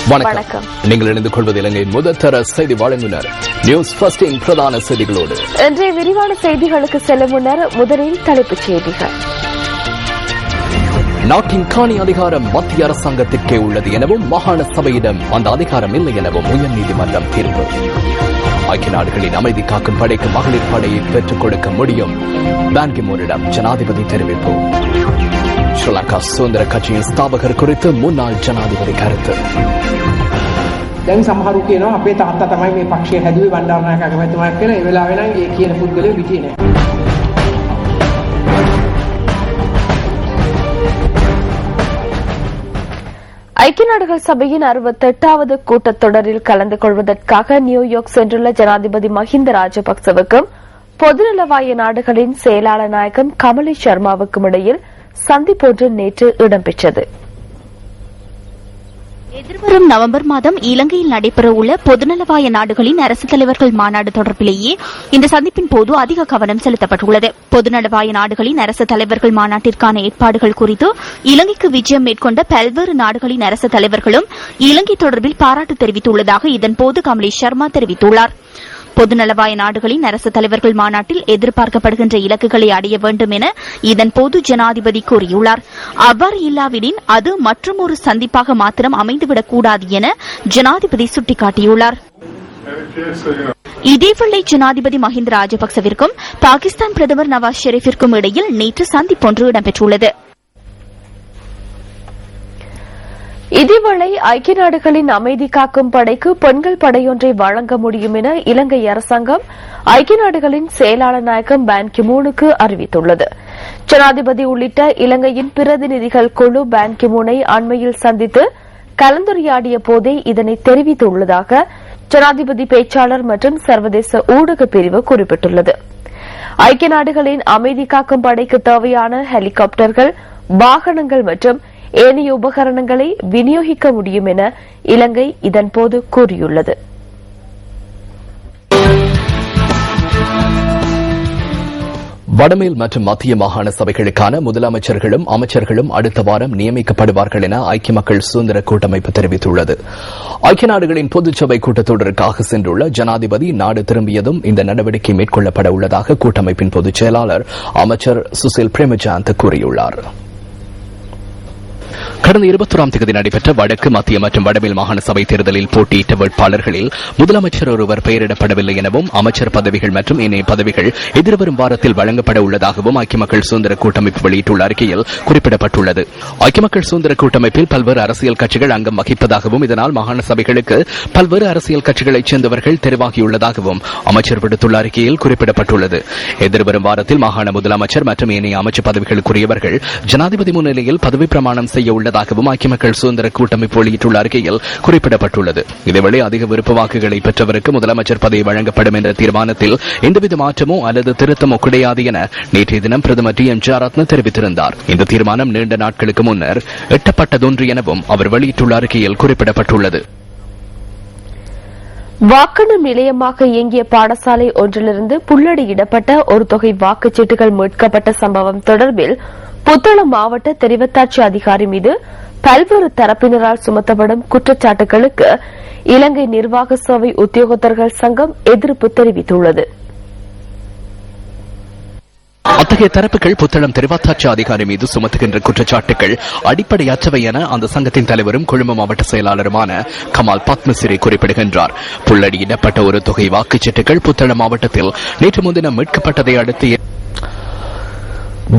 வணக்கம். நீங்கள் இணைந்து கொள்வது இலங்கையின் முதற்தர செய்தி வழங்குனர் நியூஸ் ஃபர்ஸ்டின் பிரதான செய்திகளோடு. இன்றைய விரிவான செய்திகளுக்கு செல்லும் முன்னர் முதலில் தலைப்புச் செய்திகள். நாட்டின் காணி அதிகாரம் மத்திய அரசாங்கத்திற்கே உள்ளது எனவும் மாகாண சபையிடம் அந்த அதிகாரம் இல்லை எனவும் உயர்நீதிமன்றம் தீர்ப்பு. ஐக்கிய நாடுகளின் அமைதி காக்கும் படைக்கு மகளிர் படையை பெற்றுக் கொடுக்க முடியும், பான் கி மூனிடம் ஜனாதிபதி தெரிவிப்பு. ஸ்ரீலங்கா சுதந்திர கட்சியின் ஸ்தாபகர் குறித்து முன்னாள் ஜனாதிபதி கருத்து. දැන් සමහරු කියනවා අපේ තාත්තා තමයි මේ පක්ෂය හැදුවේ බණ්ඩාරනායක අගමැතිතුමා කියලා. ඒ වෙලාවේ නම් ඒ කියන පුද්ගලයෝ හිටියේ නැහැ. ஐக்கிய நாடுகள் சபையின் 68வது கூட்டத்தொடரில் கலந்து கொள்வதற்காக நியூயார்க் சென்றுள்ள ஜனாதிபதி மஹிந்த ராஜபக்சவுக்கும் பொதுநலவாய நாடுகளின் செயலாளர் நாயகம் கமலி சர்மாவுக்கும் இடையில் சந்திப்பொன்று நேற்று இடம்பெற்றது. எதிர்வரும் நவம்பர் மாதம் இலங்கையில் நடைபெறவுள்ள பொதுநலவாய நாடுகளின் அரசுத் தலைவர்கள் மாநாடு தொடர்பிலேயே இந்த சந்திப்பின் போது அதிக கவனம் செலுத்தப்பட்டுள்ளது. பொதுநலவாய நாடுகளின் அரசுத் தலைவர்கள் மாநாட்டிற்கான ஏற்பாடுகள் குறித்து இலங்கைக்கு விஜயம் மேற்கொண்ட பல்வேறு நாடுகளின் அரசுத் தலைவர்களும் இலங்கை தொடர்பில் பாராட்டு தெரிவித்துள்ளதாக இதன்போது கமலி சர்மா தெரிவித்துள்ளார். பொதுநலவாய நாடுகளின் அரசுத் தலைவர்கள் மாநாட்டில் எதிர்பார்க்கப்படுகின்ற இலக்குகளை அடைய வேண்டும் என இதன்போது ஜனாதிபதி கூறியுள்ளார். அவ்வாறு இல்லாவிடின் அது மற்றுமொரு சந்திப்பாக மாத்திரம் அமைந்துவிடக்கூடாது என ஜனாதிபதி சுட்டிக்காட்டியுள்ளார். இதேவேளை ஜனாதிபதி மஹிந்த ராஜபக்சவிற்கும் பாகிஸ்தான் பிரதமர் நவாஸ் ஷெரீப்பிற்கும் இடையில் நேற்று சந்திப்பொன்று இடம்பெற்றுள்ளது. இதேவேளை ஐக்கிய நாடுகளின் அமைதி காக்கும் படைக்கு பெண்கள் படையொன்றை வழங்க முடியும் என இலங்கை அரசாங்கம் ஐக்கிய நாடுகளின் செயலாளர் நாயகம் பான் கி மூனுக்கு அறிவித்துள்ளது. ஜனாதிபதி உள்ளிட்ட இலங்கையின் பிரதிநிதிகள் குழு பான் கி மூனை அண்மையில் சந்தித்து கலந்துரையாடிய போதே இதனை தெரிவித்துள்ளதாக ஜனாதிபதி பேச்சாளர் மற்றும் சர்வதேச ஊடக பிரிவு குறிப்பிட்டுள்ளது. ஐக்கிய நாடுகளின் அமைதி காக்கும் படைக்கு தேவையான ஹெலிகாப்டர்கள், வாகனங்கள் மற்றும் ஏனைய உபகரணங்களை விநியோகிக்க முடியும் என இலங்கை இதன்போது கூறியுள்ளது. வடமேல் மற்றும் மத்திய மாகாண சபைகளுக்கான முதலமைச்சர்களும் அமைச்சர்களும் அடுத்த வாரம் நியமிக்கப்படுவார்கள் என ஐக்கிய மக்கள் சுதந்திர கூட்டமைப்பு தெரிவித்துள்ளது. ஐக்கிய நாடுகளின் பொதுச்சபை கூட்டத்தொடருக்காக சென்றுள்ள ஜனாதிபதி நாடு திரும்பியதும் இந்த நடவடிக்கை மேற்கொள்ளப்பட உள்ளதாக கூட்டமைப்பின் பொதுச் செயலாளர் அமைச்சர் சுசில் பிரேமஜாந்த் கூறியுள்ளார். கடந்த 21ஆம் தேதி நடைபெற்ற வடக்கு, மத்திய மற்றும் வடமேல் மாகாண சபை தேர்தலில் போட்டியிட்ட வேட்பாளர்களில் முதலமைச்சர் ஒருவர் பெயரிடப்படவில்லை எனவும் அமைச்சர் பதவிகள் மற்றும் ஏனைய பதவிகள் எதிர்வரும் வாரத்தில் வழங்கப்பட உள்ளதாகவும் ஐக்கிய மக்கள் சுதந்திர கூட்டமைப்பு வெளியிட்டுள்ள அறிக்கையில் குறிப்பிடப்பட்டுள்ளது. ஐக்கிய மக்கள் சுதந்திர கூட்டமைப்பில் பல்வேறு அரசியல் கட்சிகள் அங்கம் வகிப்பதாகவும் இதனால் மாகாண சபைகளுக்கு பல்வேறு அரசியல் கட்சிகளைச் சேர்ந்தவர்கள் தெரிவாகியுள்ளதாகவும் அமைச்சர் விடுத்துள்ள அறிக்கையில் குறிப்பிடப்பட்டுள்ளது. எதிர்வரும் வாரத்தில் மாகாண முதலமைச்சர் மற்றும் ஏனைய அமைச்சர் பதவிகளுக்குரியவர்கள் ஜனாதிபதி முன்னிலையில் பதவி பிரமாணம் செய்ய உள்ளதாகவும் ஐக்கிய மக்கள் சுதந்திர கூட்டமைப்பு வெளியிட்டுள்ள அறிக்கையில் குறிப்பிடப்பட்டுள்ளது. இதேவேளை அதிக விருப்ப வாக்குகளை பெற்றவருக்கு முதலமைச்சர் பதவி வழங்கப்படும் என்ற தீர்மானத்தில் எந்தவித மாற்றமோ அல்லது திருத்தமோ கிடையாது என நேற்றைய தினம் பிரதமர் டி.எம்.ஜெயரத்ன தெரிவித்திருந்தார். இந்த தீர்மானம் நீண்ட நாட்களுக்கு முன்னர் எட்டப்பட்டதொன்று எனவும் அவர் வெளியிட்டுள்ள அறிக்கையில் குறிப்பிடப்பட்டுள்ளது. வாக்கெண்ணும் நிலையமாக இயங்கிய பாடசாலை ஒன்றிலிருந்து புல்லடியிடப்பட்ட ஒரு தொகை வாக்குச்சீட்டுகள் மீட்கப்பட்ட சம்பவம் தொடர்பில் புத்தளம் மாவட்ட தெரிவத்தாட்சி அதிகாரி மீது பல்வேறு தரப்பினரால் சுமத்தப்படும் குற்றச்சாட்டுகளுக்கு இலங்கை நிர்வாக சேவை உத்தியோகத்தர்கள் சங்கம் எதிர்ப்பு தெரிவித்துள்ளது. அத்தகைய தரப்புகள் புத்தளம் தெரிவத்தாட்சி அதிகாரி மீது சுமத்துகின்ற குற்றச்சாட்டுகள் அடிப்படையற்றவை என அந்த சங்கத்தின் தலைவரும் கொழும்பு மாவட்ட செயலாளருமான கமால் பத்மசிறி குறிப்பிடுகின்றார். புல்லடியிடப்பட்ட ஒரு தொகை வாக்குச்சீட்டுகள் புத்தளம் மாவட்டத்தில் நேற்று முன்தினம் மீட்கப்பட்டதை அடுத்து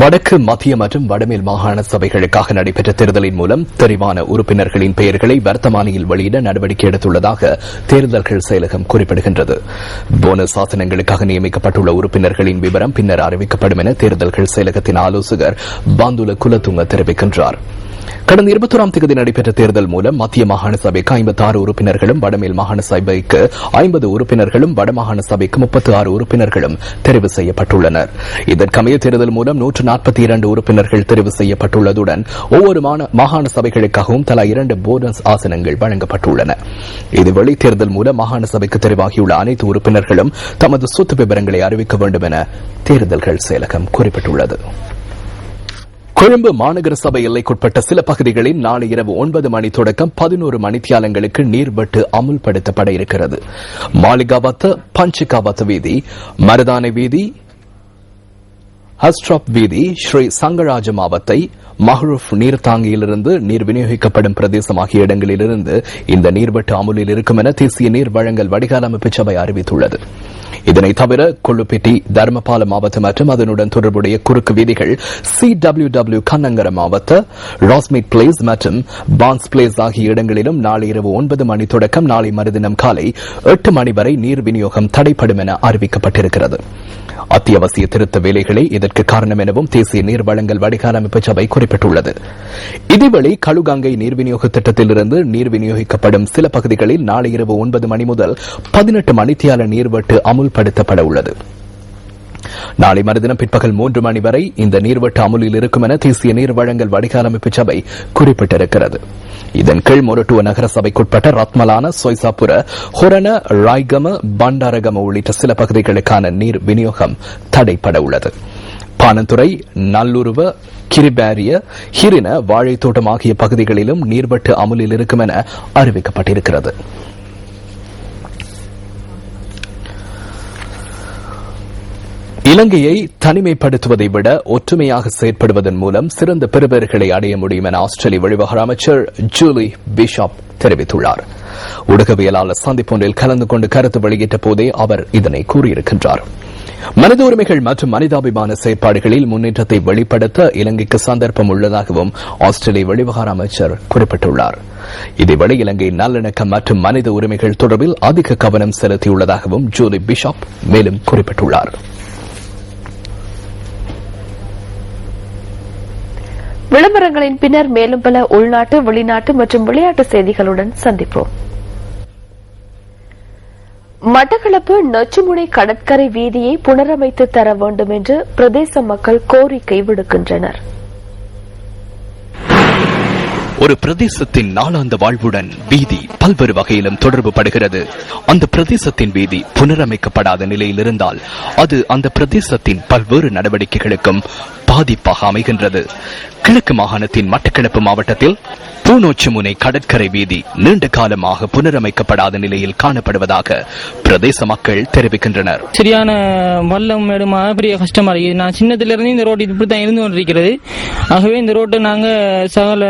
வடக்கு, மத்திய மற்றும் வடமேல் மாகாண சபைகளுக்காக நடைபெற்ற தேர்தலின் மூலம் தெரிவான உறுப்பினர்களின் பெயர்களை வர்த்தமானியில் வெளியிட நடவடிக்கை எடுத்துள்ளதாக தேர்தல்கள் செயலகம் குறிப்பிடுகின்றது. போனஸ் ஆசனங்களுக்காக நியமிக்கப்பட்டுள்ள உறுப்பினர்களின் விவரம் பின்னர் அறிவிக்கப்படும் என தேர்தல்கள் செயலகத்தின் ஆலோசகர் பாந்துல குலதுங்க தெரிவிக்கின்றார். கடந்த 21ஆம் தேதி நடைபெற்ற தேர்தல் மூலம் மத்திய மாகாண சபைக்கு 56 உறுப்பினர்களும், வடமேல் மாகாண சபைக்கு 50 உறுப்பினர்களும், வடமாகாண சபைக்கு 36 உறுப்பினர்களும் தெரிவு செய்யப்பட்டுள்ளனர். இதற்கமைய தேர்தல் மூலம் 142 உறுப்பினர்கள் தெரிவு செய்யப்பட்டுள்ளதுடன் ஒவ்வொரு மாகாண சபைகளுக்காகவும் தலா 2 போனஸ் ஆசனங்கள் வழங்கப்பட்டுள்ளன. இதுவரை தேர்தல் மூலம் மாகாண சபைக்கு தெரிவாகியுள்ள அனைத்து உறுப்பினர்களும் தமது சொத்து விவரங்களை அறிவிக்க வேண்டும் என தேர்தல்கள் செயலகம் குறிப்பிட்டுள்ளது. கொழும்பு மாநகர சபை எல்லைக்குட்பட்ட சில பகுதிகளில் நாளை இரவு 9 மணி தொடக்கம் 11 மணித்தியாலங்களுக்கு நீர்வெட்டு அமுல்படுத்தப்பட இருக்கிறது. மாளிகாவத்த, பஞ்சிகாவத்த வீதி, மருதானை வீதி, ஹஸ்ட்ராப் வீதி, ஸ்ரீ சங்கராஜ மாவத்தை, மஹ்ரூப் நீர்த்தாங்கியிலிருந்து நீர் விநியோகிக்கப்படும் பிரதேசம் ஆகிய இடங்களிலிருந்து இந்த நீர்வெட்டு அமுலில் இருக்கும் என தேசிய நீர் வழங்கல் வடிகால் அமைப்பு சபை அறிவித்துள்ளது. இதனை தவிர கொள்ளுப்பேட்டி, தர்மபால மாவட்டம் மற்றும் அதனுடன் தொடர்புடைய குறுக்கு வீதிகள் CWW கண்ணங்கர மாவட்ட, ராஸ்மீட் பிளேஸ் மற்றும் பான்ஸ் பிளேஸ் ஆகிய இடங்களிலும் நாளை இரவு 9 மணி தொடக்கம் நாளை மறுதினம் காலை 8 மணி வரை நீர் விநியோகம் தடைப்படும் என அறிவிக்கப்பட்டிருக்கிறது. அத்தியாவசிய திருத்த வேலைகளே இதற்கு காரணம் எனவும் தேசிய நீர் வழங்கல் வடிகால் அமைப்பு சபை குறிப்பிட்டுள்ளது. இதேவேளை களுகங்கை நீர் விநியோக திட்டத்திலிருந்து நீர் விநியோகிக்கப்படும் சில பகுதிகளில் நாளை இரவு 9 மணி முதல் 18 மணித்தியால நீர்வெட்டு அமுல்படுத்தப்பட உள்ளது. நாளை மறுதினம் பிற்பகல் 3 மணி வரை இந்த நீர்வெட்டு அமுலில் இருக்கும் என தேசிய நீர் வழங்கல் வடிகால் அமைப்பு சபை குறிப்பிட்டிருக்கிறது. இதன் கீழ் மொரட்டுவ நகர சபைக்குட்பட்ட ரத்மலான, சொய்சாபுர, ஹொரண, ராய்கம, பண்டாரகம உள்ளிட்ட சில பகுதிகளுக்கான நீர் விநியோகம் தடைப்பட உள்ளது. பானந்துறை, நல்லுருவ, கிரிபேரிய, ஹிரின, வாழைத்தோட்டம் ஆகிய பகுதிகளிலும் நீர்வெட்டு அமுலில் இருக்கும் என அறிவிக்கப்பட்டிருக்கிறது. இலங்கையை தனிமைப்படுத்துவதை விட ஒற்றுமையாக செயற்படுவதன் மூலம் சிறந்த பெறுபேறுகளை அடைய முடியும் என ஆஸ்திரேலிய வெளிவிவகார அமைச்சர் ஜூலி பிஷப் தெரிவித்துள்ளார். ஊடகவியலாளர் சந்திப்பொன்றில் கலந்து கொண்டு கருத்து வெளியிட்ட போதே அவர் இதனை கூறியிருக்கின்றார். மனித உரிமைகள் மற்றும் மனிதாபிமான செயற்பாடுகளில் முன்னேற்றத்தை வெளிப்படுத்த இலங்கைக்கு சந்தர்ப்பம் உள்ளதாகவும் ஆஸ்திரேலிய வெளிவிவகார அமைச்சர் குறிப்பிட்டுள்ளார். இதேவேளை இலங்கை நல்லிணக்கம் மற்றும் மனித உரிமைகள் தொடர்பில் அதிக கவனம் செலுத்தியுள்ளதாகவும் ஜூலி பிஷப் மேலும் குறிப்பிட்டுள்ளார். விளம்பரங்களின் பின்னர் மேலும் பல உள்நாட்டு, வெளிநாட்டு மற்றும் விளையாட்டு செய்திகளுடன் சந்திப்போம். மட்டக்களப்பு நொச்சிமுனை கடற்கரை வீதியை புனரமைத்து தர வேண்டும் என்று பிரதேச மக்கள் கோரிக்கை விடுக்கின்றனர். ஒரு பிரதேசத்தின் நாளாந்த வாழ்வுடன் வீதி பல்வேறு வகையிலும் தொடர்பு படுகிறது. அந்த பிரதேசத்தின் வீதி புனரமைக்கப்படாத நிலையில் இருந்தால் அது அந்த பிரதேசத்தின் பல்வேறு நடவடிக்கைகளுக்கும் பாதிப்பாக அமைகின்றது. கிழக்கு மாகாணத்தின் மட்டக்களப்பு மாவட்டத்தில் பூநொச்சிமுனை கடற்கரை வீதி நீண்ட காலமாக புனரமைக்கப்படாத நிலையில் காணப்படுவதாக பிரதேச மக்கள் தெரிவிக்கின்றனர். சரியான வல்லம் மேடுமாக பெரிய கஷ்டமா இருக்கு. நான் சின்னத்திலிருந்து இந்த ரோடு இப்படித்தான் இருந்து கொண்டிருக்கிறது. ஆகவே இந்த ரோட்டை நாங்க சகல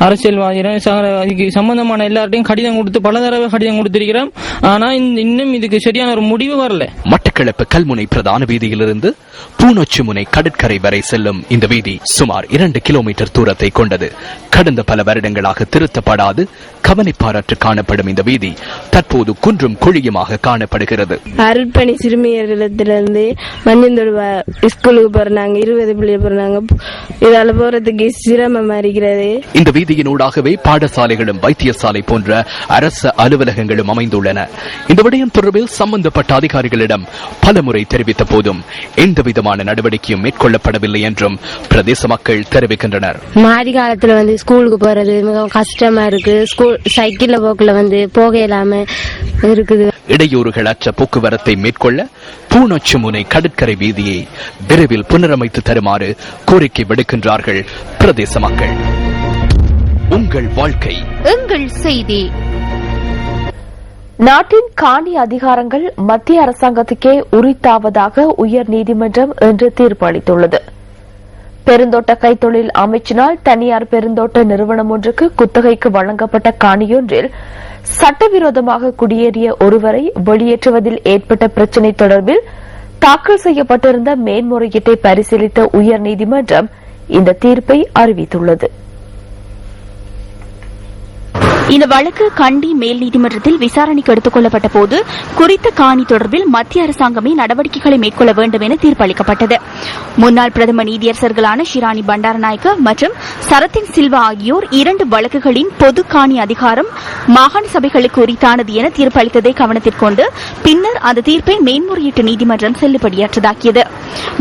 அரசியல்வாதிகள் இதுக்கு சம்பந்தமான எல்லார்ட்டையும் கடிதம் கொடுத்து பல தடவை கடிதம் கொடுத்திருக்கிறோம். ஆனா இன்னும் இதுக்கு சரியான ஒரு முடிவு வரல. மட்டக்களப்பு கல்முனை பிரதான வீதியிலிருந்து பூநொச்சிமுனை கடற்கரை வரை செல்லும் இந்த வீதி சுமார் 2 கிலோமீட்டர் தூரத்தை கொண்டது. கடந்த பல வருடங்களாக திருத்தப்படாது கவனிப்பாரற்று காணப்படும் இந்த வீதி தற்போது குன்றும் குழியுமாக காணப்படுகிறது. அருட்பணி சிறுமியர்களிடத்திலிருந்து மஞ்சந்தொடுவா ஸ்கூலுக்கு போறாங்க, 20 பிள்ளைகள் போறாங்க. இதால போறதுக்கு சிரமமா இருக்கிறது. இந்த வீதியினூடாகவே பாடசாலைகளும் வைத்தியசாலை போன்ற அரசு அலுவலகங்களும் அமைந்துள்ளன. இந்த விடயம் தொடர்பில் சம்பந்தப்பட்ட அதிகாரிகளிடம் பலமுறை தெரிவித்த போதும் எந்தவிதமான நடவடிக்கையும் மேற்கொள்ளப்படவில்லை என்றும் பிரதேச மக்கள் தெரிவிக்கின்றனர். மாறி காலத்துல ஸ்கூலுக்கு போறது மிகவும் கஷ்டமா இருக்கு. ஸ்கூல் சைக்கிள்ல போக்குல போக இல்லாம இருக்குது. இடையூறுகளற்ற போக்குவரத்தை மேற்கொள்ள பூநொச்சிமுனை கடற்கரை வீதியை விரைவில் புனரமைத்து தருமாறு கோரிக்கை விடுக்கின்றார்கள் பிரதேச மக்கள். உங்கள் வாழ்க்கை எங்கள் செய்தி. நாட்டின் காணி அதிகாரங்கள் மத்திய அரசாங்கத்துக்கே உரித்தாவதாக உயர் நீதிமன்றம் இன்று தீர்ப்பு அளித்துள்ளது. பெருந்தோட்ட கைத்தொழில் அமைச்சினால் தனியார் பெருந்தோட்ட நிறுவனம் ஒன்றுக்கு குத்தகைக்கு வழங்கப்பட்ட காணியொன்றில் சட்டவிரோதமாக குடியேறிய ஒருவரை வெளியேற்றுவதில் ஏற்பட்ட பிரச்சினை தொடர்பில் தாக்கல் செய்யப்பட்டிருந்த மேன்முறையீட்டை பரிசீலித்த உயர்நீதிமன்றம் இந்த தீர்ப்பை அறிவித்துள்ளது. இந்த வழக்கு கண்டி மேல் நீதிமன்றத்தில் விசாரணைக்கு எடுத்துக் கொள்ளப்பட்ட போது குறித்த காணி தொடர்பில் மத்திய அரசாங்கமே நடவடிக்கைகளை மேற்கொள்ள வேண்டும் என தீர்ப்பளிக்கப்பட்டது. முன்னாள் பிரதம நீதியரசர்களான ஷிராணி பண்டாரநாயக்க மற்றும் சரத்தின் சில்வா ஆகியோர் 2 வழக்குகளின் பொது காணி அதிகாரம் மாகாண சபைகளுக்கு உரித்தானது என தீர்ப்பளித்ததை கவனத்திற்கொண்டு பின்னர் அந்த தீர்ப்பை மேன்முறையீட்டு நீதிமன்றம் செல்லுபடியாற்றதாக்கியது.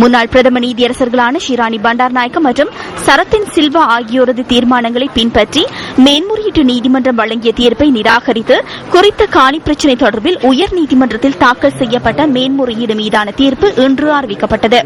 முன்னாள் பிரதம நீதியரசர்களான ஷிராணி பண்டாரநாயக்க மற்றும் சரத்தின் சில்வா ஆகியோரது தீர்மானங்களை பின்பற்றி மேன்முறையீட்டு மேன்முறையீட்டு நீதிமன்றம் வழங்கிய தீர்ப்பை நிராகரித்து குறித்த காணி பிரச்சினை தொடர்பில் உயர்நீதிமன்றத்தில் தாக்கல் செய்யப்பட்ட மேன்முறையீடு மீதான தீர்ப்பு இன்று அறிவிக்கப்பட்டது.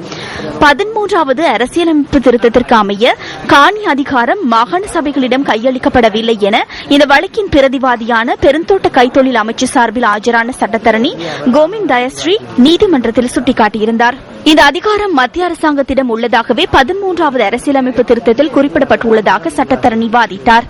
13வது அரசியலமைப்பு திருத்தத்திற்கு அமைய காணி அதிகாரம் மாகாண சபைகளிடம் கையளிக்கப்படவில்லை என இந்த வழக்கின் பிரதிவாதியான பெருந்தோட்ட கைத்தொழில் அமைச்சு சார்பில் ஆஜரான சட்டத்தரணி கோவிந்த் தயஸ்ரீ நீதிமன்றத்தில் சுட்டிக்காட்டியிருந்தார். இந்த அதிகாரம் மத்திய அரசாங்கத்திடம் உள்ளதாகவே 13வது அரசியலமைப்பு திருத்தத்தில் குறிப்பிடப்பட்டுள்ளதாக சட்டத்தரணி வாதிட்டார்.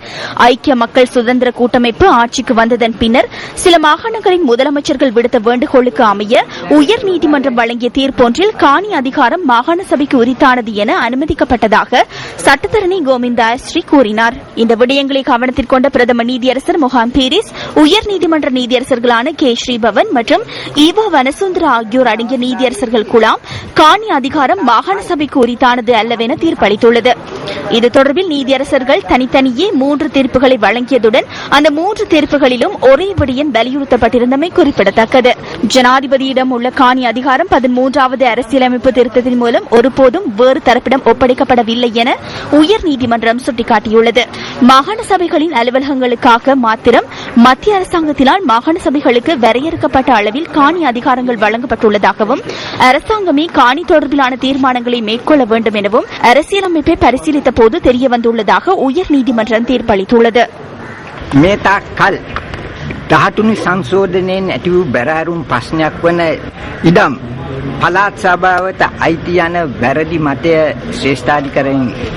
ஐக்கிய மக்கள் சுதந்திர கூட்டமைப்பு ஆட்சிக்கு வந்ததன் பின்னர் சில மாகாணங்களின் முதலமைச்சர்கள் விடுத்த வேண்டுகோளுக்கு அமைய உயர்நீதிமன்றம் வழங்கிய தீர்ப்பொன்றில் காணி அதிகாரம் மாகாண சபைக்கு உரித்தானது என அனுமதிக்கப்பட்டதாக சட்டத்தரணி கோவிந்த் தயஸ்ரீ கூறினார். இந்த விடயங்களை கவனத்தில் கொண்ட பிரதம நீதியரசர் மொஹான் பீரிஸ் உயர்நீதிமன்ற நீதியரசர்களான கே ஸ்ரீபவன் மற்றும் ஈவா வனசுந்தரா ஆகியோர் அடங்கிய நீதியரசர்கள் குழாம் காணி அதிகாரம் மாகாண சபைக்கு உரித்தானது அல்லவென தீர்ப்பளித்துள்ளது. இது தொடர்பில் நீதியரசர்கள் தனித்தனியே 3 தீர்ப்புகளை வழங்கியதுடன் அந்த 3 தீர்ப்புகளிலும் ஒரே விடயம் வலியுறுத்தப்பட்டிருந்தமை குறிப்பிடத்தக்கது. ஜனாதிபதியிடம் உள்ள காணி அதிகாரம் 13வது அரசியலமைப்பு திருத்தத்தின் மூலம் ஒருபோதும் வேறு தரப்பிடம் ஒப்படைக்கப்படவில்லை என உயர்நீதிமன்றம் சுட்டிக்காட்டியுள்ளது. மாகாண சபைகளின் அலுவலகங்களுக்காக மாத்திரம் மத்திய அரசாங்கத்தினால் மாகாண சபைகளுக்கு வரையறுக்கப்பட்ட அளவில் காணி அதிகாரங்கள் வழங்கப்பட்டுள்ளதாகவும் அரசாங்கமே காணி தொடர்பிலான தீர்மானங்களை மேற்கொள்ள வேண்டும் எனவும் அரசியலமைப்பை பரிசீலித்த போது தெரியவந்துள்ளதாக உயர்நீதிமன்றம் தீர்ப்பளித்துள்ளது. மேதாக்கல் 13 සංශෝධනයෙන් ඇති වූ බැරෑරුම් ප්‍රශ්නයක් වන ඉඩම් පළාත් සභාවට අයිති යන වැරදි මතය ශ්‍රේෂ්ඨාධිකරණයෙන්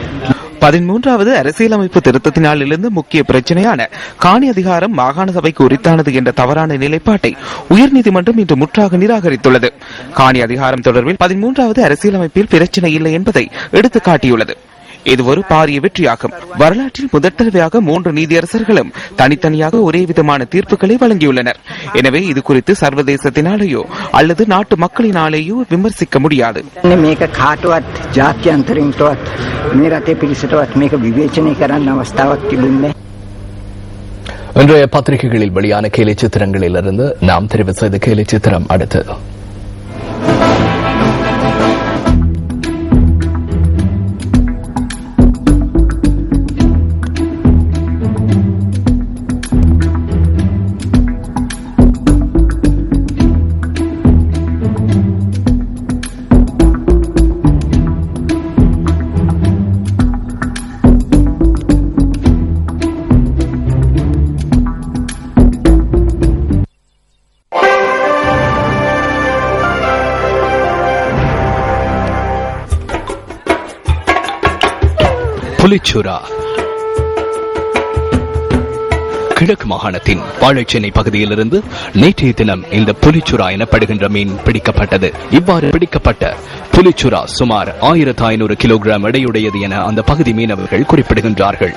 13வது அரசியலமைப்பு திருத்தத்தினால் எழுந்த முக்கிய பிரச்சனையான காணி அதிகாரம் மாகாண சபைக்கு உரித்தானது என்ற தவறான நிலைப்பாட்டை உயர்நீதிமன்றம் இன்று முற்றாக நிராகரித்துள்ளது. காணி அதிகாரம் தொடர்பில் 13வது அரசியலமைப்பில் பிரச்சனை இல்லை என்பதை எடுத்துக்காட்டியுள்ளது. இது ஒரு பாரிய வெற்றியாகும். வரலாற்றில் முதற்தடவையாக 3 நீதியரசர்களும் தனித்தனியாக ஒரே விதமான தீர்ப்புகளை வழங்கியுள்ளனர். எனவே இது குறித்து சர்வதேசத்தினாலேயோ அல்லது நாட்டு மக்களினாலேயோ விமர்சிக்க முடியாது. මේක කාටවත් ජාත්‍යන්තරින්ටවත් මේ රටේ පිරිසටවත් මේක විවේචනය කරන්න අවස්ථාවක් තිබුණේ. இன்றைய பத்திரிகைகளில் வெளியான கேலி சித்திரங்களிலிருந்து நாம் தெரிவு செய்த கேலி சித்திரம் அடுத்தது. புலிச்சுரா கிழக்கு மாகாணத்தின் வாழைச்சேனை பகுதியிலிருந்து நேற்றைய தினம் இந்த புலிச்சுரா எனப்படுகின்ற மீன் பிடிக்கப்பட்டது. இவ்வாறு பிடிக்கப்பட்ட புலிச்சுரா சுமார் 1500 கிலோகிராம் எடையுடையது என அந்த பகுதி மீனவர்கள் குறிப்பிடுகின்றார்கள்.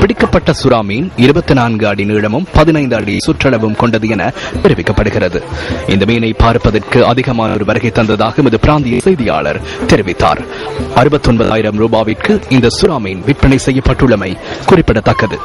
பிடிக்கப்பட்ட சுறா மீன் 24 அடி நீளமும் 15 அடி சுற்றளவும் கொண்டது என தெரிவிக்கப்படுகிறது. இந்த மீனை பார்ப்பதற்கு அதிகமானோர் வருகை தந்ததாக எமது பிராந்திய செய்தியாளர் தெரிவித்தார். 69,000 ரூபாவிற்கு இந்த சுறா மீன் விற்பனை செய்யப்பட்டுள்ளமை குறிப்பிடத்தக்கது.